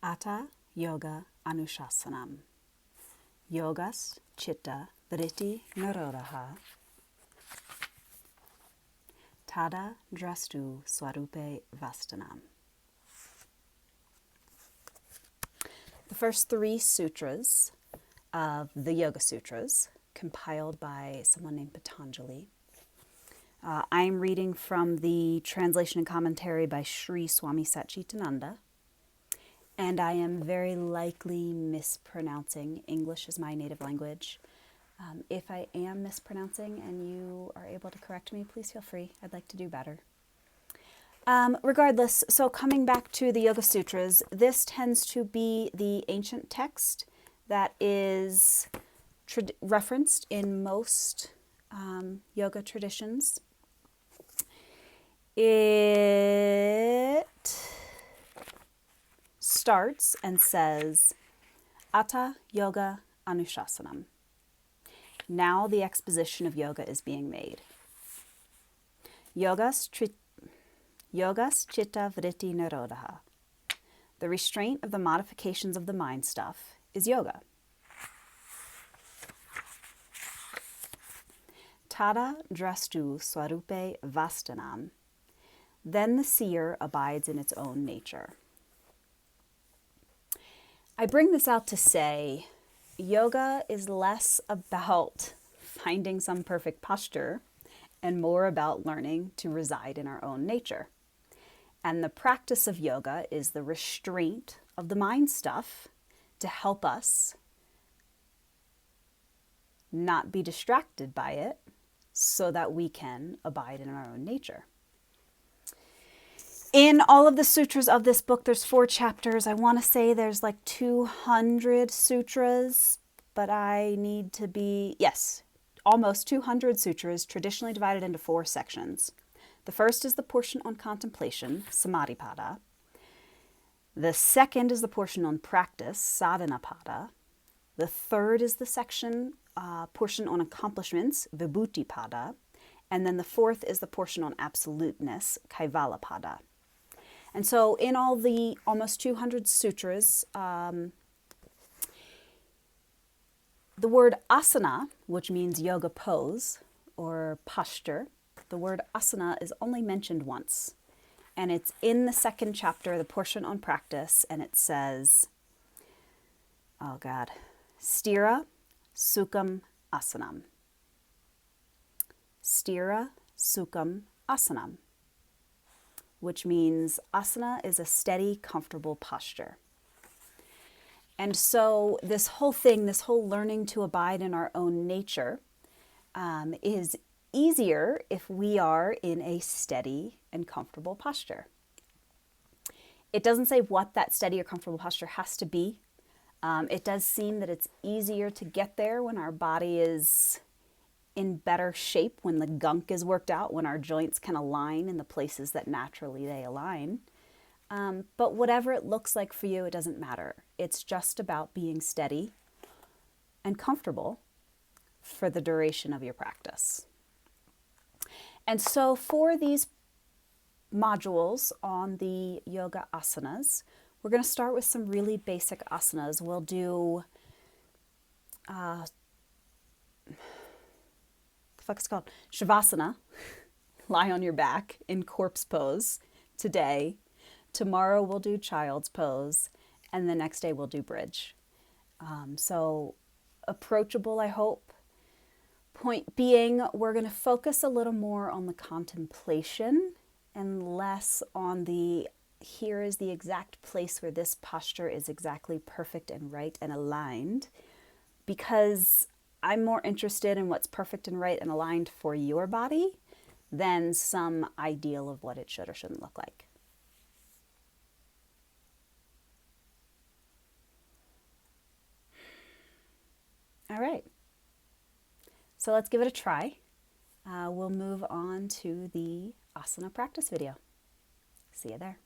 Hatha Yoga Anushasanam. Yogas Chitta Vritti Nirodha. Tada Drastu Swarupe Vastanam. The first three sutras of the Yoga Sutras, compiled by someone named Patanjali. I'm reading from the translation and commentary by Sri Swami Satchitananda, and I am very likely mispronouncing. English is my native language. If I am mispronouncing and you are able to correct me, please feel free. I'd like to do better. Regardless, so coming back to the Yoga Sutras, this tends to be the ancient text that is referenced in most yoga traditions. It starts and says, Hatha Yoga Anushasanam. Now the exposition of yoga is being made. Yogas Chitta Vritti Nirodha. The restraint of the modifications of the mind stuff is yoga. Tada Drastu Swarupe Vastanam. Then the seer abides in its own nature. I bring this out to say, yoga is less about finding some perfect posture and more about learning to reside in our own nature. And the practice of yoga is the restraint of the mind stuff to help us not be distracted by it so that we can abide in our own nature. In all of the sutras of this book, there's 4 chapters. I want to say there's like 200 sutras, but I need to be, yes, almost 200 sutras, traditionally divided into 4 sections. The first is the portion on contemplation, Samadhipada. The second is the portion on practice, Sadhanapada. The third is the portion on accomplishments, Vibhutipada. And then the fourth is the portion on absoluteness, Kaivalapada. And so in all the almost 200 sutras, the word asana, which means yoga pose or posture, the word asana is only mentioned once. And it's in the second chapter, the portion on practice, and it says, Stira Sukham Asanam. Stira Sukham Asanam, which means asana is a steady, comfortable posture. And so this whole thing, this whole learning to abide in our own nature is easier if we are in a steady and comfortable posture. It doesn't say what that steady or comfortable posture has to be. It does seem that it's easier to get there when our body is in better shape, when the gunk is worked out, when our joints can align in the places that naturally they align. But whatever it looks like for you, it doesn't matter. It's just about being steady and comfortable for the duration of your practice. And so for these modules on the yoga asanas, we're going to start with some really basic asanas. We'll do Shavasana, lie on your back in corpse pose today. Tomorrow we'll do child's pose, and the next day we'll do bridge. So approachable, I hope. Point being, we're going to focus a little more on the contemplation and less on the, here is the exact place where this posture is exactly perfect and right and aligned, because I'm more interested in what's perfect and right and aligned for your body than some ideal of what it should or shouldn't look like. All right. So let's give it a try. We'll move on to the asana practice video. See you there.